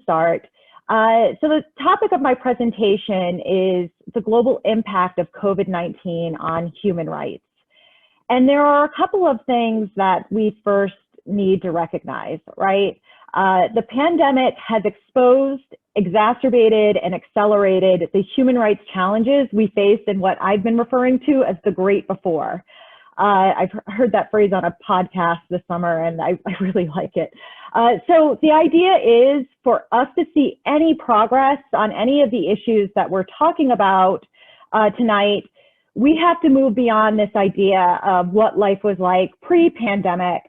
start. So the topic of my presentation is the global impact of COVID-19 on human rights. And there are a couple of things that we first need to recognize, right? The pandemic has exposed, exacerbated, and accelerated the human rights challenges we faced in what I've been referring to as the Great Before. I've heard that phrase on a podcast this summer, and I really like it. So the idea is for us to see any progress on any of the issues that we're talking about tonight, we have to move beyond this idea of what life was like pre-pandemic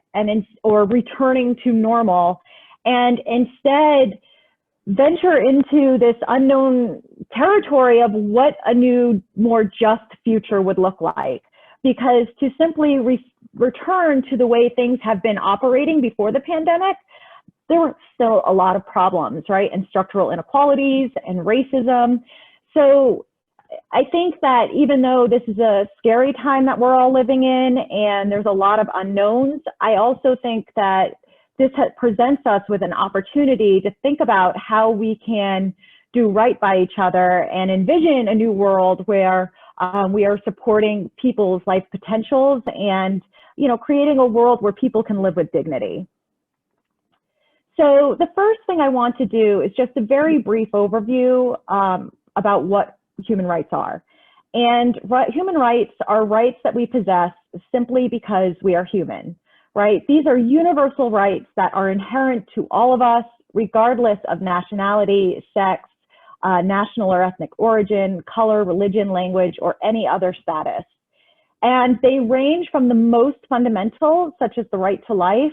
or returning to normal, and instead venture into this unknown territory of what a new, more just future would look like. Because to simply return to the way things have been operating before the pandemic, there were still a lot of problems, right? And structural inequalities and racism. So I think that even though this is a scary time that we're all living in and there's a lot of unknowns, I also think that this presents us with an opportunity to think about how we can do right by each other and envision a new world where we are supporting people's life potentials and, creating a world where people can live with dignity. So the first thing I want to do is just a very brief overview about what human rights are. And human rights are rights that we possess simply because we are human, right? These are universal rights that are inherent to all of us, regardless of nationality, sex, national or ethnic origin, color, religion, language, or any other status. And they range from the most fundamental, such as the right to life,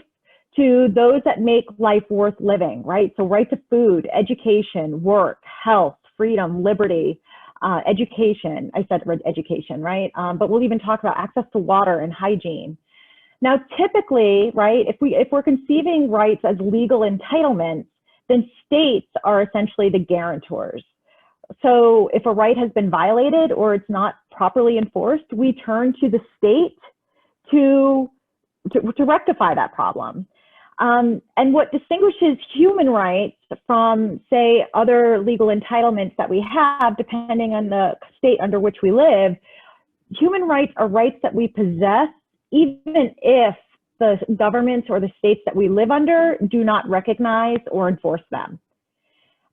to those that make life worth living, right? So right to food, education, work, health, freedom, liberty, education. I said education, right? But we'll even talk about access to water and hygiene. Now, typically, right, if we're conceiving rights as legal entitlements, then states are essentially the guarantors. So if a right has been violated or it's not properly enforced, we turn to the state to rectify that problem. And what distinguishes human rights from, say, other legal entitlements that we have, depending on the state under which we live, human rights are rights that we possess even if the governments or the states that we live under do not recognize or enforce them.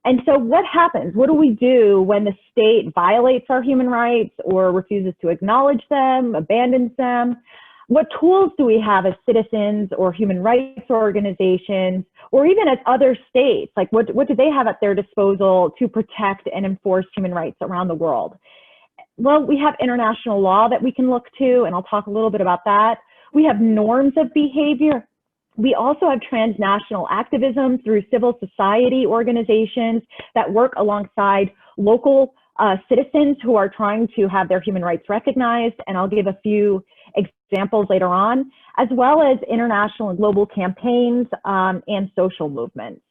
And so what happens? What do we do when the state violates our human rights or refuses to acknowledge them, abandons them? What tools do we have as citizens or human rights organizations, or even as other states? Like what do they have at their disposal to protect and enforce human rights around the world? Well, we have international law that we can look to, and I'll talk a little bit about that. We have norms of behavior. We also have transnational activism through civil society organizations that work alongside local citizens who are trying to have their human rights recognized, and I'll give a few examples later on, as well as international and global campaigns and social movements.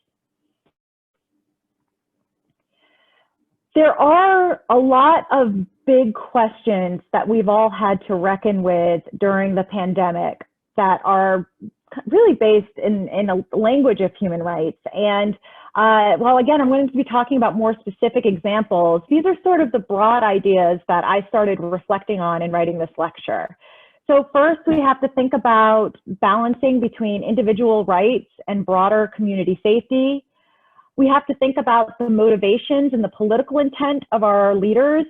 There are a lot of big questions that we've all had to reckon with during the pandemic that are really based in a language of human rights. And well, again, I'm going to be talking about more specific examples. These are sort of the broad ideas that I started reflecting on in writing this lecture. So first, we have to think about balancing between individual rights and broader community safety. We have to think about the motivations and the political intent of our leaders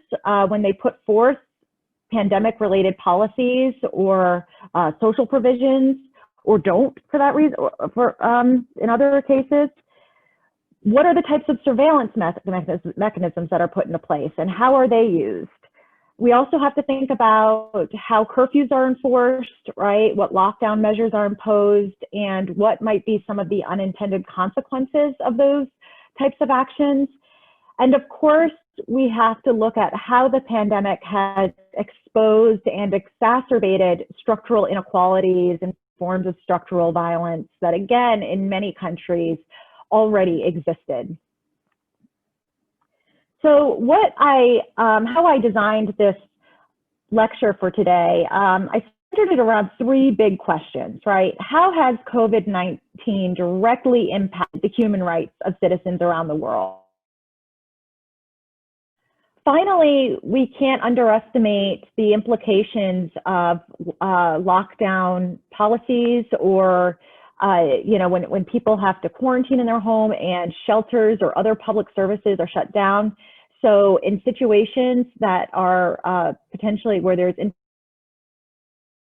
when they put forth pandemic-related policies or social provisions, or don't for that reason, or in other cases. What are the types of surveillance mechanisms that are put into place, and how are they used? We also have to think about how curfews are enforced, right? What lockdown measures are imposed, and what might be some of the unintended consequences of those types of actions. And of course, we have to look at how the pandemic has exposed and exacerbated structural inequalities and forms of structural violence that, again, in many countries already existed. So how I designed this lecture for today, I centered around three big questions, right? How has COVID-19 directly impacted the human rights of citizens around the world? Finally, we can't underestimate the implications of lockdown policies, or when people have to quarantine in their home and shelters or other public services are shut down. So in situations that are potentially where there's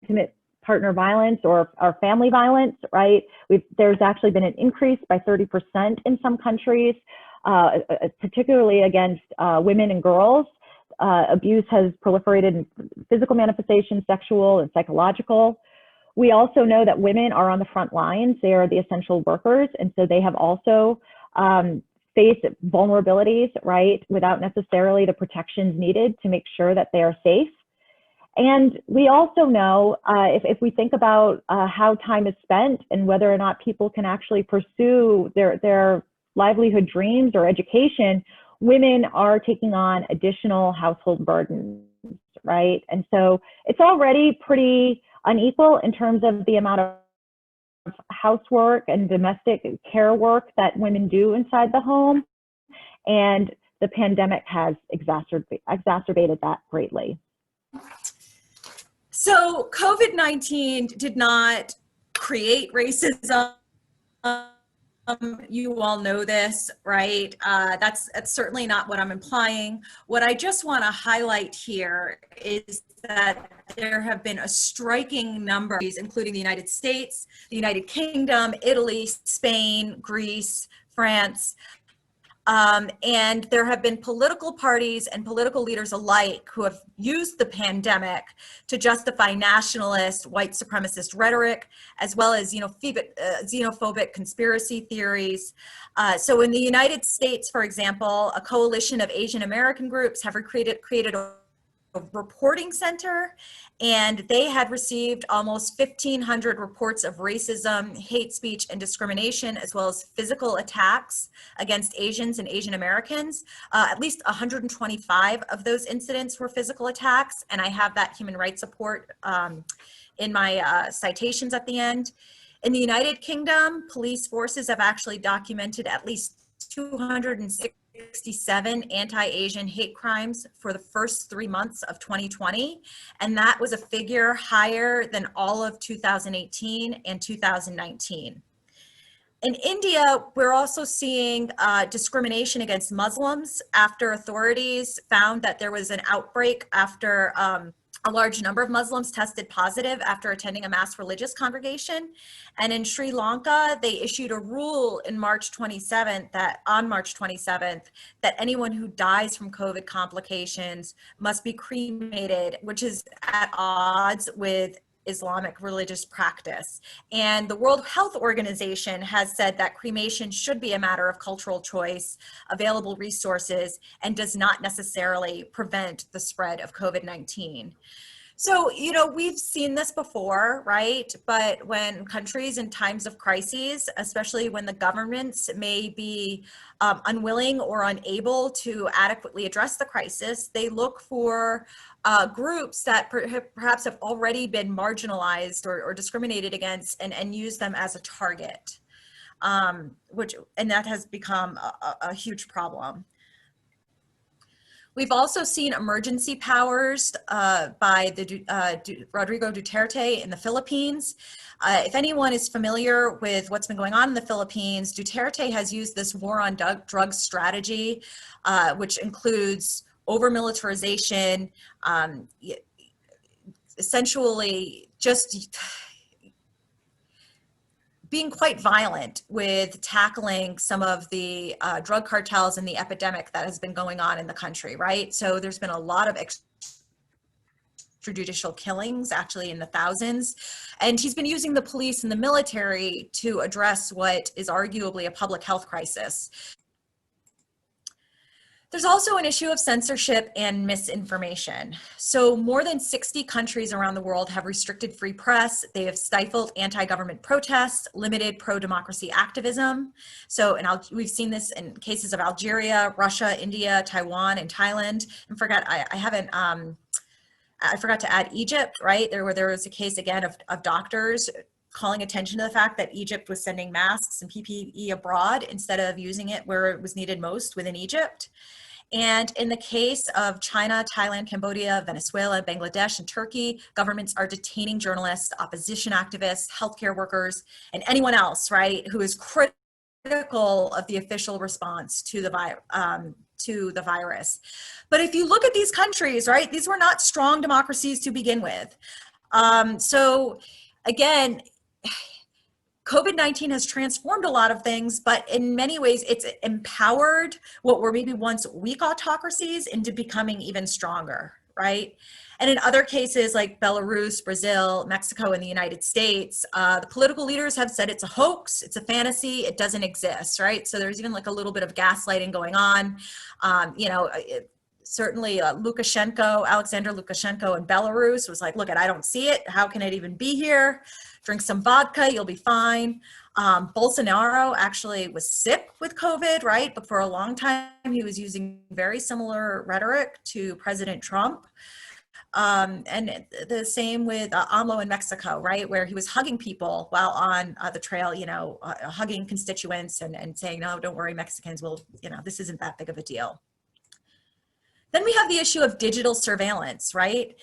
intimate partner violence or family violence, right? There's actually been an increase by 30% in some countries, particularly against women and girls. Abuse has proliferated in physical manifestations, sexual and psychological. We also know that women are on the front lines. They are the essential workers, and so they have also faced vulnerabilities, right, without necessarily the protections needed to make sure that they are safe. And we also know, if we think about how time is spent and whether or not people can actually pursue their livelihood dreams or education, women are taking on additional household burdens, right? And so it's already pretty unequal in terms of the amount of housework and domestic care work that women do inside the home. And the pandemic has exacerbated that greatly. So COVID-19 did not create racism. You all know this, right? That's certainly not what I'm implying. What I just want to highlight here is that there have been a striking number, including the United States, the United Kingdom, Italy, Spain, Greece, France, and there have been political parties and political leaders alike who have used the pandemic to justify nationalist, white supremacist rhetoric, as well as xenophobic conspiracy theories. So in the United States, for example, a coalition of Asian American groups have created a reporting center, and they had received almost 1,500 reports of racism, hate speech, and discrimination, as well as physical attacks against Asians and Asian Americans. At least 125 of those incidents were physical attacks, and I have that human rights report in my citations at the end. In the United Kingdom, police forces have actually documented at least 267 anti-Asian hate crimes for the first 3 months of 2020. And that was a figure higher than all of 2018 and 2019. In India, we're also seeing discrimination against Muslims after authorities found that there was an outbreak after a large number of Muslims tested positive after attending a mass religious congregation. And in Sri Lanka, they issued a rule in March 27th on March 27th, that anyone who dies from COVID complications must be cremated, which is at odds with Islamic religious practice. And the World Health Organization has said that cremation should be a matter of cultural choice, available resources, and does not necessarily prevent the spread of COVID-19. So, we've seen this before, right? But when countries in times of crises, especially when the governments may be unwilling or unable to adequately address the crisis, they look for groups that perhaps have already been marginalized or discriminated against, and use them as a target, and that has become a huge problem. We've also seen emergency powers by Rodrigo Duterte in the Philippines. If anyone is familiar with what's been going on in the Philippines, Duterte has used this war on drugs strategy, which includes over-militarization, essentially just being quite violent with tackling some of the drug cartels and the epidemic that has been going on in the country, right? So there's been a lot of extrajudicial killings, actually in the thousands. And he's been using the police and the military to address what is arguably a public health crisis. There's also an issue of censorship and misinformation. So more than 60 countries around the world have restricted free press. They have stifled anti-government protests, limited pro-democracy activism. So, we've seen this in cases of Algeria, Russia, India, Taiwan, and Thailand. And I haven't I forgot to add Egypt, right? There was a case again of doctors calling attention to the fact that Egypt was sending masks and PPE abroad instead of using it where it was needed most within Egypt. And in the case of China, Thailand, Cambodia, Venezuela, Bangladesh, and Turkey, governments are detaining journalists, opposition activists, healthcare workers, and anyone else, right, who is critical of the official response to the virus. But if you look at these countries, right, these were not strong democracies to begin with. So again, COVID-19 has transformed a lot of things, but in many ways it's empowered what were maybe once weak autocracies into becoming even stronger, right? And in other cases like Belarus, Brazil, Mexico, and the United States, the political leaders have said it's a hoax, it's a fantasy, it doesn't exist, right? So there's even like a little bit of gaslighting going on. Certainly Alexander Lukashenko in Belarus was like, look, I don't see it. How can it even be here? Drink some vodka, you'll be fine. Bolsonaro actually was sick with COVID, right? But for a long time, he was using very similar rhetoric to President Trump. And the same with AMLO in Mexico, right? Where he was hugging people while on the trail, hugging constituents and saying, no, don't worry, Mexicans will, this isn't that big of a deal. Then we have the issue of digital surveillance, right?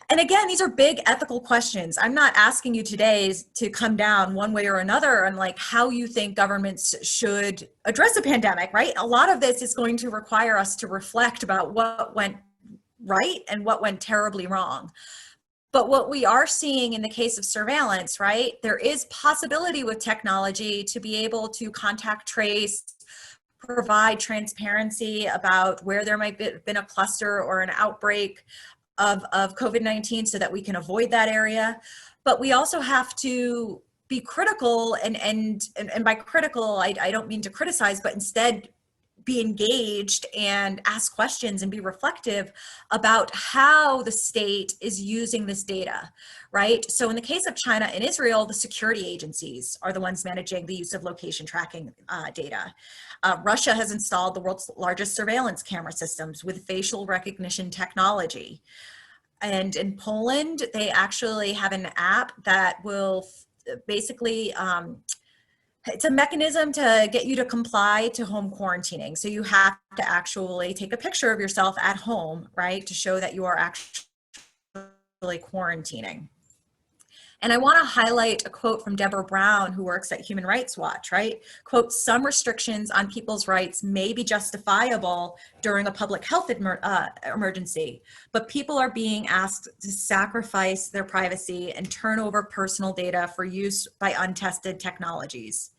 And again, these are big ethical questions. I'm not asking you today to come down one way or another on like how you think governments should address a pandemic, right? A lot of this is going to require us to reflect about what went right and what went terribly wrong. But what we are seeing in the case of surveillance, right? There is possibility with technology to be able to contact trace, provide transparency about where there might have been a cluster or an outbreak of COVID-19 so that we can avoid that area. But we also have to be critical, and by critical, I don't mean to criticize, but instead be engaged and ask questions and be reflective about how the state is using this data, right? So in the case of China and Israel, the security agencies are the ones managing the use of location tracking data. Russia has installed the world's largest surveillance camera systems with facial recognition technology. And in Poland, they actually have an app that will basically, it's a mechanism to get you to comply to home quarantining. So you have to actually take a picture of yourself at home, right, to show that you are actually quarantining. And I want to highlight a quote from Deborah Brown, who works at Human Rights Watch, right? Quote, some restrictions on people's rights may be justifiable during a public health emergency, but people are being asked to sacrifice their privacy and turn over personal data for use by untested technologies.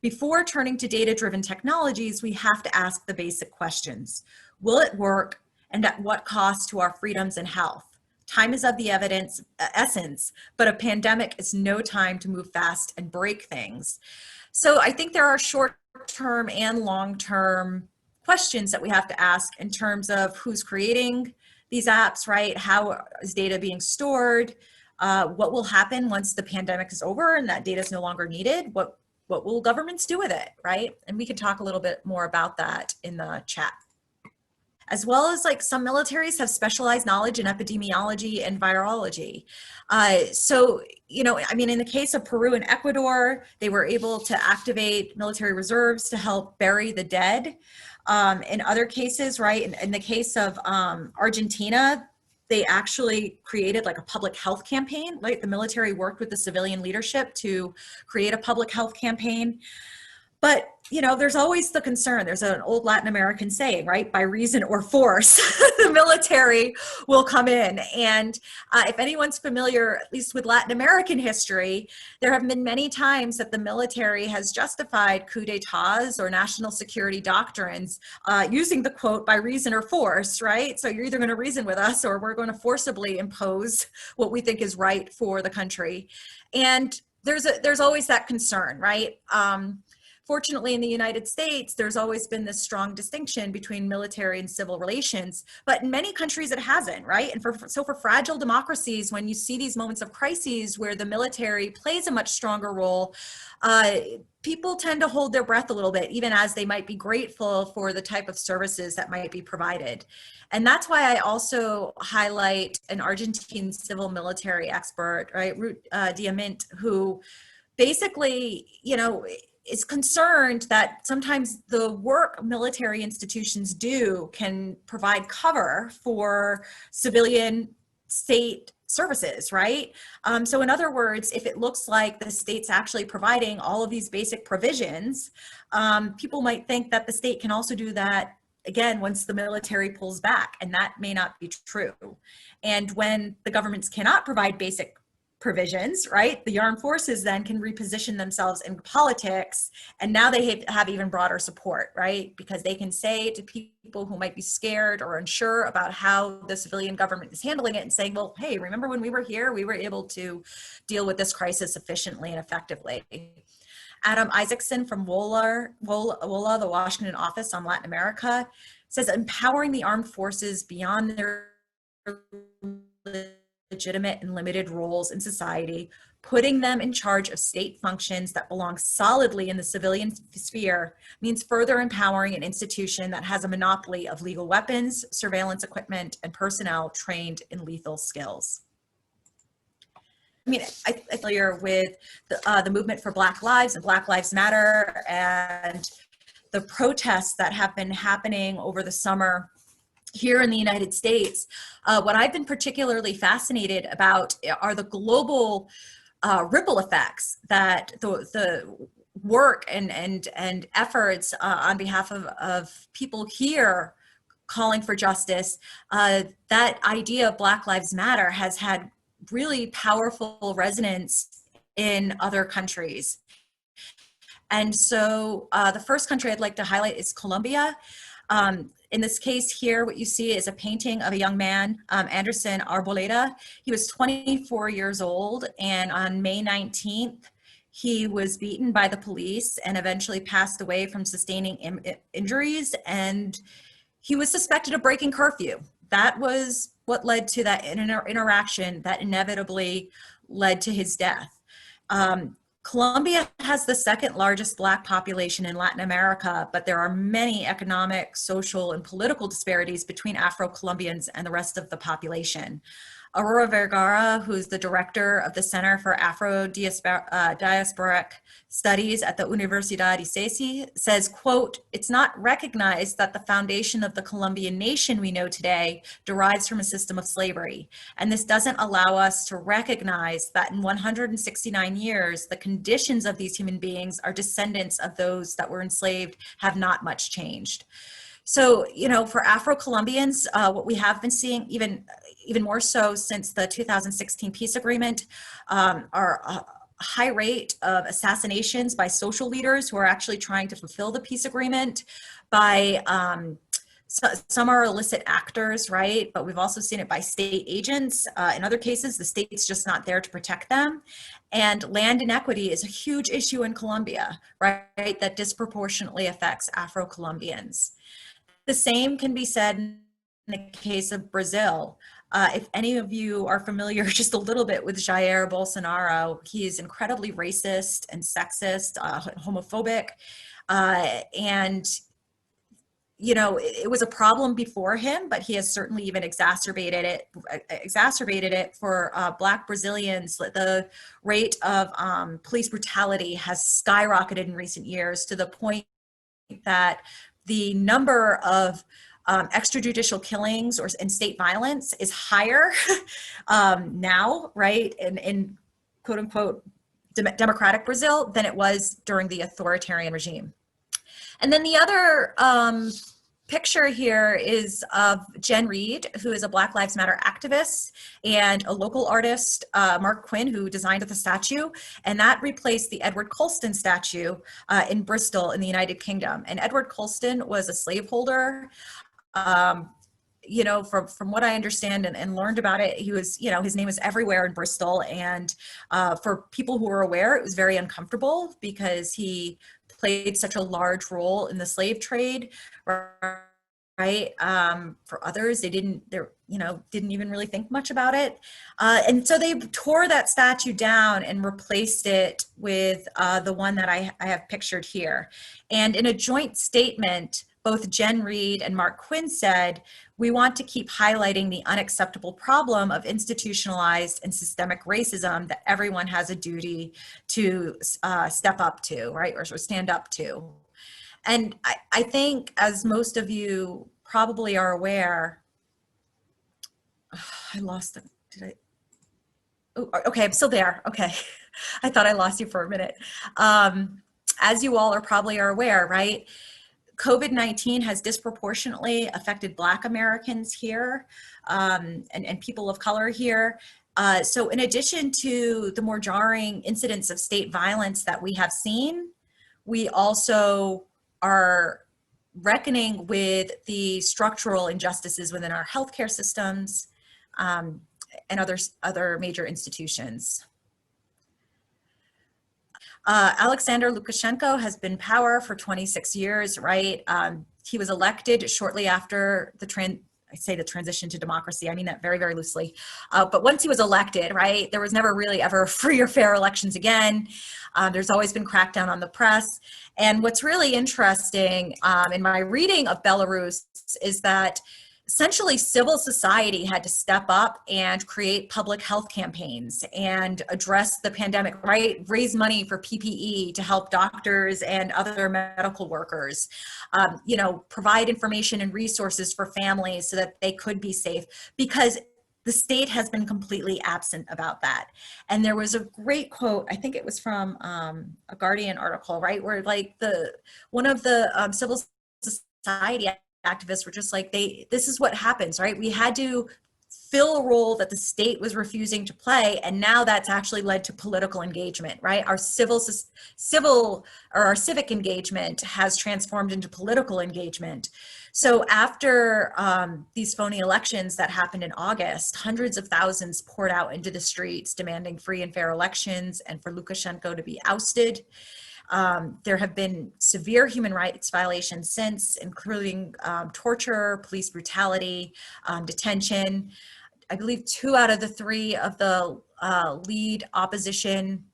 Before turning to data-driven technologies, we have to ask the basic questions. Will it work, and at what cost to our freedoms and health? Time is of the essence, but a pandemic is no time to move fast and break things. So I think there are short-term and long-term questions that we have to ask in terms of who's creating these apps, right? How is data being stored? What will happen once the pandemic is over and that data is no longer needed? What will governments do with it, right? And we can talk a little bit more about that in the chat. As well as like some militaries have specialized knowledge in epidemiology and virology. So, I mean, in the case of Peru and Ecuador, they were able to activate military reserves to help bury the dead. In other cases, right, in the case of Argentina, they actually created like a public health campaign, right? The military worked with the civilian leadership to create a public health campaign. But, there's always the concern. There's an old Latin American saying, right? By reason or force, the military will come in. And if anyone's familiar, at least with Latin American history, there have been many times that the military has justified coups d'etats or national security doctrines using the quote, by reason or force, right? So you're either going to reason with us or we're going to forcibly impose what we think is right for the country. And there's always that concern, right? Fortunately, in the United States, there's always been this strong distinction between military and civil relations, but in many countries it hasn't, right? And so for fragile democracies, when you see these moments of crises where the military plays a much stronger role, people tend to hold their breath a little bit, even as they might be grateful for the type of services that might be provided. And that's why I also highlight an Argentine civil military expert, right, Ruth Diamant, who basically, is concerned that sometimes the work military institutions do can provide cover for civilian state services, right? So in other words, if it looks like the state's actually providing all of these basic provisions, people might think that the state can also do that again once the military pulls back, and that may not be true. And when the governments cannot provide basic provisions, right, the armed forces then can reposition themselves in politics, and now they have even broader support, right, because they can say to people who might be scared or unsure about how the civilian government is handling it and saying, well, hey, remember when we were here, we were able to deal with this crisis efficiently and effectively. Adam Isaacson from WOLA, the Washington office on Latin America, says empowering the armed forces beyond their legitimate and limited roles in society, putting them in charge of state functions that belong solidly in the civilian sphere, means further empowering an institution that has a monopoly of legal weapons, surveillance equipment, and personnel trained in lethal skills. I mean, I'm familiar with the movement for Black Lives and Black Lives Matter and the protests that have been happening over the summer here in the United States. What I've been particularly fascinated about are the global ripple effects that the work and efforts on behalf of people here calling for justice, that idea of Black Lives Matter has had really powerful resonance in other countries. And so the first country I'd like to highlight is Colombia. In this case here, what you see is a painting of a young man, Anderson Arboleda. He was 24 years old, and on May 19th, he was beaten by the police and eventually passed away from sustaining injuries, and he was suspected of breaking curfew. That was what led to that interaction that inevitably led to his death. Colombia has the second largest Black population in Latin America, but there are many economic, social, and political disparities between Afro-Colombians and the rest of the population. Aurora Vergara, who's the director of the Center for Afro-Diasporic Studies at the Universidad ICESI, says, quote, "It's not recognized that the foundation of the Colombian nation we know today derives from a system of slavery. And this doesn't allow us to recognize that in 169 years, the conditions of these human beings, are descendants of those that were enslaved, have not much changed." So, for Afro-Colombians, what we have been seeing, even more so since the 2016 peace agreement, are a high rate of assassinations by social leaders who are actually trying to fulfill the peace agreement, by some are illicit actors, right? But we've also seen it by state agents. In other cases, the state's just not there to protect them. And land inequity is a huge issue in Colombia, right? That disproportionately affects Afro-Colombians. The same can be said in the case of Brazil. If any of you are familiar just a little bit with Jair Bolsonaro, he is incredibly racist and sexist, homophobic, and it was a problem before him, but he has certainly even exacerbated it for Black Brazilians. The rate of police brutality has skyrocketed in recent years, to the point that the number of extrajudicial killings and state violence is higher now, right, in quote unquote democratic Brazil than it was during the authoritarian regime. And then the other picture here is of Jen Reed, who is a Black Lives Matter activist, and a local artist, Mark Quinn, who designed the statue, and that replaced the Edward Colston statue in Bristol in the United Kingdom. And Edward Colston was a slaveholder. From what I understand and learned about it, he was, his name was everywhere in Bristol. And for people who were aware, it was very uncomfortable because he played such a large role in the slave trade, right? For others, didn't even really think much about it. And so they tore that statue down and replaced it with the one that I have pictured here. And in a joint statement, both Jen Reed and Mark Quinn said, "We want to keep highlighting the unacceptable problem of institutionalized and systemic racism that everyone has a duty to step up to, right, or stand up to." And I think, as most of you probably are aware, I lost them. Did I? Oh, okay, I'm still there. Okay. I thought I lost you for a minute. As you all probably are aware, right? COVID-19 has disproportionately affected Black Americans here, and people of color here. So in addition to the more jarring incidents of state violence that we have seen, we also are reckoning with the structural injustices within our healthcare systems and other major institutions. Alexander Lukashenko has been in power for 26 years, right? He was elected shortly after the transition to democracy. I mean that very, very loosely. But once he was elected, right, there was never really ever free or fair elections again. There's always been crackdown on the press. And what's really interesting in my reading of Belarus is that essentially civil society had to step up and create public health campaigns and address the pandemic, right? Raise money for PPE to help doctors and other medical workers, provide information and resources for families so that they could be safe, because the state has been completely absent about that. And there was a great quote, I think it was from a Guardian article, right? Where like one of the civil society activists were just like, this is what happens, right? We had to fill a role that the state was refusing to play, and now that's actually led to political engagement, right? Our our civic engagement has transformed into political engagement. So after these phony elections that happened in August, hundreds of thousands poured out into the streets demanding free and fair elections and for Lukashenko to be ousted. There have been severe human rights violations since, including torture, police brutality, detention. I believe 2 out of the 3 of the lead opposition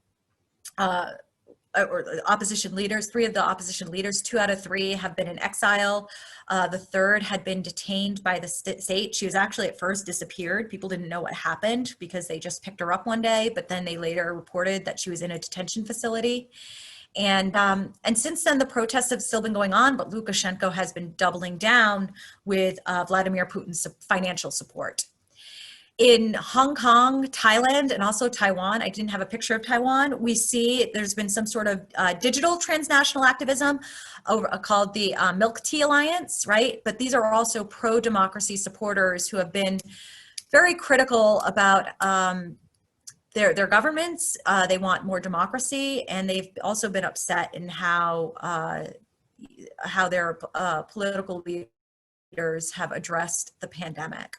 or opposition leaders, 3 of the opposition leaders, 2 out of 3 have been in exile. The third had been detained by the state. She was actually at first disappeared. People didn't know what happened because they just picked her up one day, but then they later reported that she was in a detention facility. And since then, the protests have still been going on, but Lukashenko has been doubling down with Vladimir Putin's financial support. In Hong Kong, Thailand, and also Taiwan, I didn't have a picture of Taiwan, we see there's been some sort of digital transnational activism called the Milk Tea Alliance, right? But these are also pro-democracy supporters who have been very critical about their governments. They want more democracy, and they've also been upset in how their political leaders have addressed the pandemic.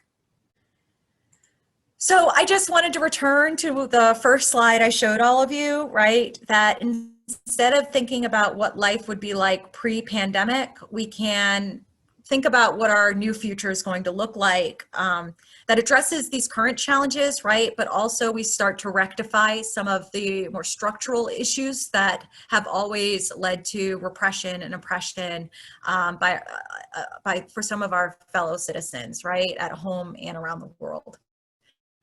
So I just wanted to return to the first slide I showed all of you, right? That instead of thinking about what life would be like pre-pandemic, we can think about what our new future is going to look like that addresses these current challenges, right? But also we start to rectify some of the more structural issues that have always led to repression and oppression for some of our fellow citizens, right? At home and around the world.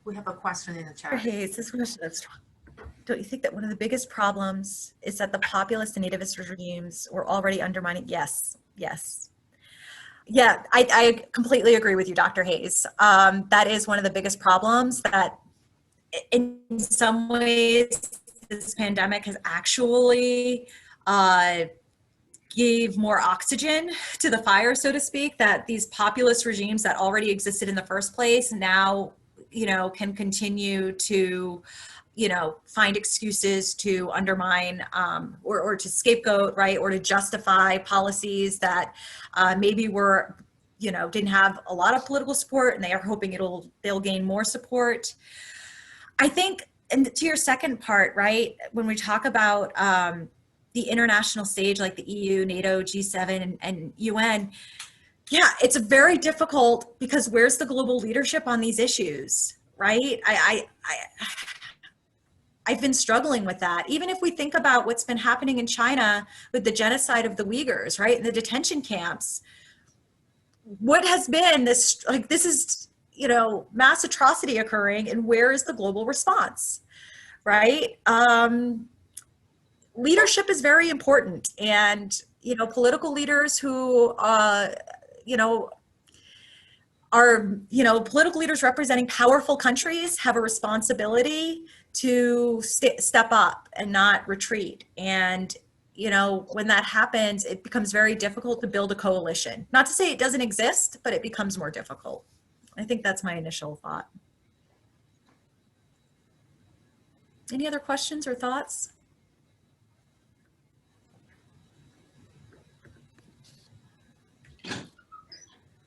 We have a question in the chat. Hey, this question is, don't you think that one of the biggest problems is that the populist and nativist regimes were already undermining? Yes, yes. Yeah, I completely agree with you, Dr. Hayes. That is one of the biggest problems, that in some ways this pandemic has actually gave more oxygen to the fire, so to speak, that these populist regimes that already existed in the first place now can continue to, find excuses to undermine or to scapegoat, right, or to justify policies that maybe were, didn't have a lot of political support, and they are hoping they'll gain more support. I think, and to your second part, right, when we talk about the international stage, like the EU, NATO, G7, and UN, yeah, it's very difficult because where's the global leadership on these issues, right? I've been struggling with that. Even if we think about what's been happening in China with the genocide of the Uyghurs, right, in the detention camps, what has been this, like, this is, you know, mass atrocity occurring, and where is the global response, right? Leadership is very important, and, you know, political leaders who, you know, are, you know, political leaders representing powerful countries have a responsibility to step up and not retreat. And, you know, when that happens, it becomes very difficult to build a coalition. Not to say it doesn't exist, but it becomes more difficult. I think that's my initial thought. Any other questions or thoughts?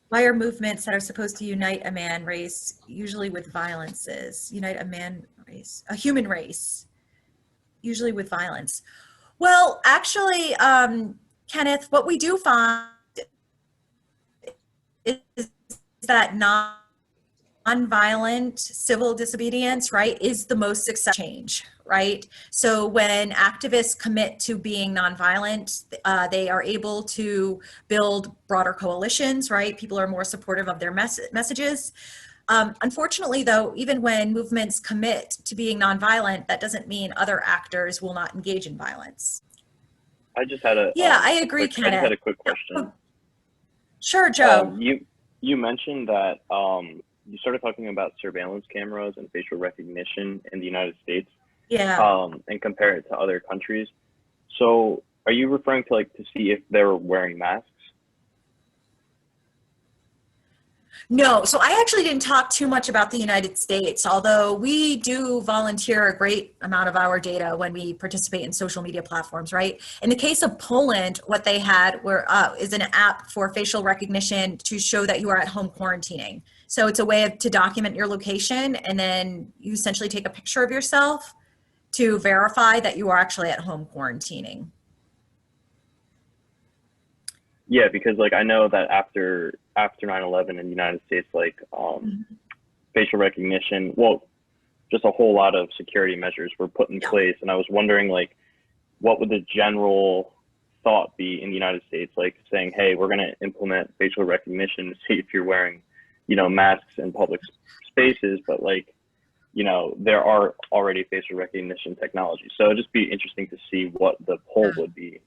Why are movements that are supposed to unite a man race usually with violences? Unite a man race, a human race, usually with violence. Well, actually, Kenneth, what we do find is that non-violent civil disobedience, right, is the most successful change, right? So when activists commit to being nonviolent, they are able to build broader coalitions, right? People are more supportive of their messages. Unfortunately, though, even when movements commit to being nonviolent, that doesn't mean other actors will not engage in violence. I just had a I agree, Kenneth. I just had a quick question. Sure, Joe. You mentioned that you started talking about surveillance cameras and facial recognition in the United States. Yeah. And compare it to other countries. So are you referring to, like, to see if they're wearing masks? No, so I actually didn't talk too much about the United States, although we do volunteer a great amount of our data when we participate in social media platforms, right? In the case of Poland, what they had is an app for facial recognition to show that you are at home quarantining. So it's a way to document your location, and then you essentially take a picture of yourself to verify that you are actually at home quarantining. Yeah, because, like, I know that after 9/11 in the United States, like, facial recognition, well, just a whole lot of security measures were put in place. And I was wondering, like, what would the general thought be in the United States, like saying, hey, we're going to implement facial recognition to see if you're wearing, you know, masks in public spaces, but, like, you know, there are already facial recognition technologies. So it'd just be interesting to see what the poll would be.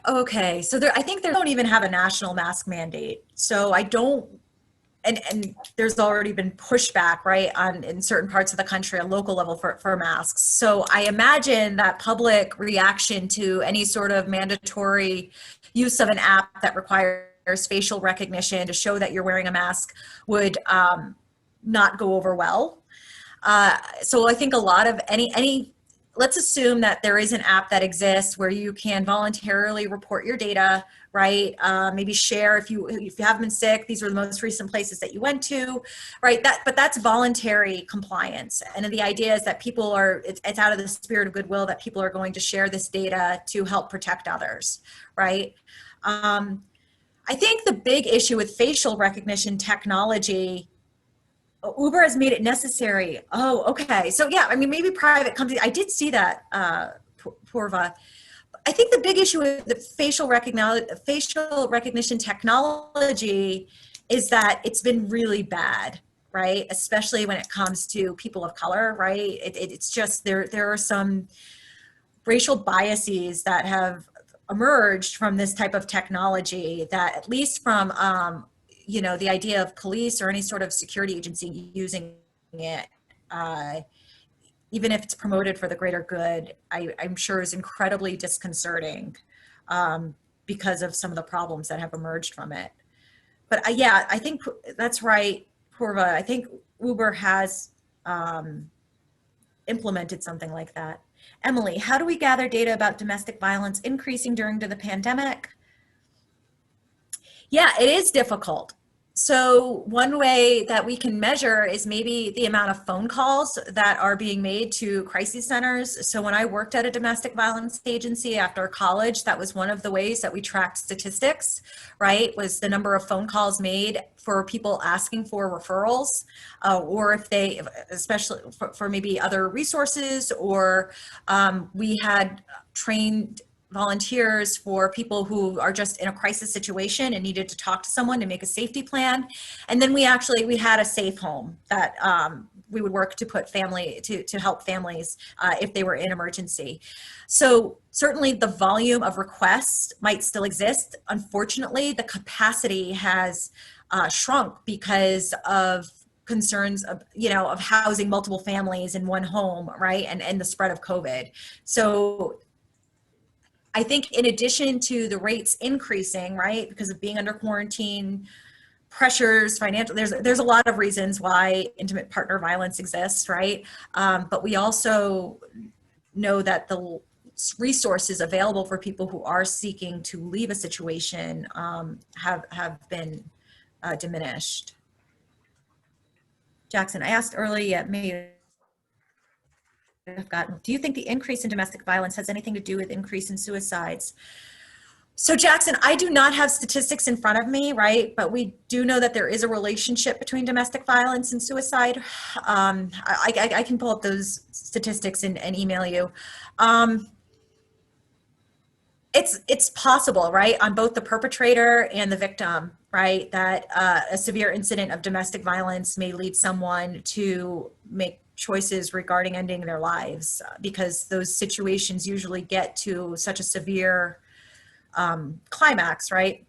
Okay, so I think they don't even have a national mask mandate. So I don't, and there's already been pushback, right, in certain parts of the country on local level for masks. So I imagine that public reaction to any sort of mandatory use of an app that requires facial recognition to show that you're wearing a mask would not go over well. So I think a lot of let's assume that there is an app that exists where you can voluntarily report your data, right? Maybe share if you have been sick, these are the most recent places that you went to, right? But that's voluntary compliance. And the idea is that people it's out of the spirit of goodwill that people are going to share this data to help protect others, right? I think the big issue with facial recognition technology, Uber has made it necessary. Oh, okay. So yeah, I mean, maybe private companies, I did see that, Purva. I think the big issue with the facial recognition technology is that it's been really bad, right? Especially when it comes to people of color, right? It's just, there are some racial biases that have emerged from this type of technology that, at least from, you know, the idea of police or any sort of security agency using it, even if it's promoted for the greater good, I'm sure is incredibly disconcerting because of some of the problems that have emerged from it. But yeah, I think that's right, Purva. I think Uber has implemented something like that. Emily, how do we gather data about domestic violence increasing during the pandemic? Yeah, it is difficult. So one way that we can measure is maybe the amount of phone calls that are being made to crisis centers. So when I worked at a domestic violence agency after college, that was one of the ways that we tracked statistics, right? Was the number of phone calls made for people asking for referrals, or if they, especially for maybe other resources, or we had trained volunteers for people who are just in a crisis situation and needed to talk to someone to make a safety plan. And then we had a safe home that we would work to put to help families if they were in emergency. So certainly the volume of requests might still exist. Unfortunately, the capacity has shrunk because of concerns of, of housing multiple families in one home, right? And the spread of COVID. So I think in addition to the rates increasing, right, because of being under quarantine, pressures, financial, there's a lot of reasons why intimate partner violence exists, right? But we also know that the resources available for people who are seeking to leave a situation have been diminished. Jackson, I asked earlier, maybe I've gotten, do you think the increase in domestic violence has anything to do with increase in suicides? So Jackson, I do not have statistics in front of me, right? But we do know that there is a relationship between domestic violence and suicide. I can pull up those statistics and email you. It's possible, right, on both the perpetrator and the victim, right, that a severe incident of domestic violence may lead someone to make choices regarding ending their lives, because those situations usually get to such a severe climax, right,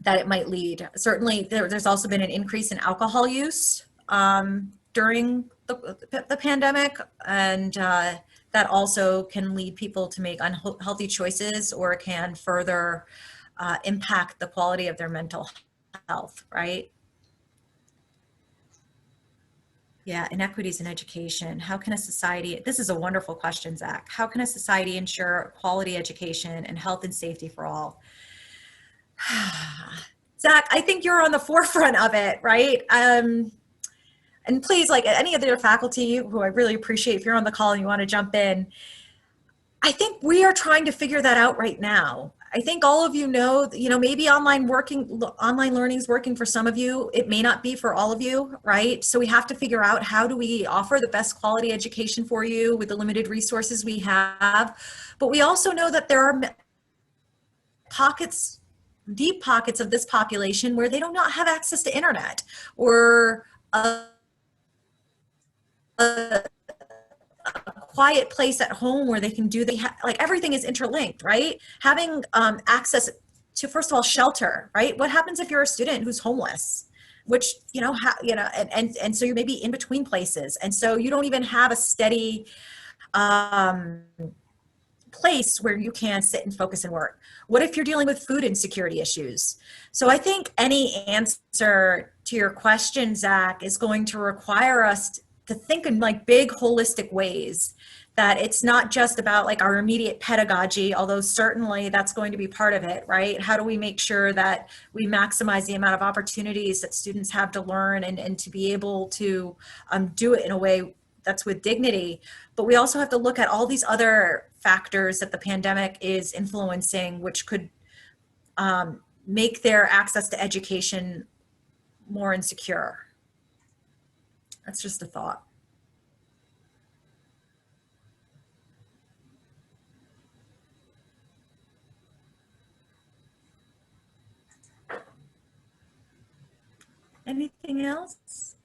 that it might lead. Certainly, there's also been an increase in alcohol use during the pandemic, and that also can lead people to make unhealthy choices, or can further impact the quality of their mental health, right? Yeah, inequities in education. How can a society, this is a wonderful question, Zach. How can a society ensure quality education and health and safety for all? Zach, I think you're on the forefront of it, right? And please, like any of your faculty, who I really appreciate, if you're on the call and you want to jump in, I think we are trying to figure that out right now. I think all of you know, maybe online learning is working for some of you. It may not be for all of you, right? So we have to figure out, how do we offer the best quality education for you with the limited resources we have? But we also know that there are deep pockets of this population where they do not have access to internet, or a quiet place at home where they can like everything is interlinked, right? Having access to, first of all, shelter, right? What happens if you're a student who's homeless? Which, and so you're maybe in between places. And so you don't even have a steady place where you can sit and focus and work. What if you're dealing with food insecurity issues? So I think any answer to your question, Zach, is going to require us to think in like big holistic ways, that it's not just about like our immediate pedagogy, although certainly that's going to be part of it, right? How do we make sure that we maximize the amount of opportunities that students have to learn, and to be able to do it in a way that's with dignity? But we also have to look at all these other factors that the pandemic is influencing, which could make their access to education more insecure. That's just a thought. Anything else?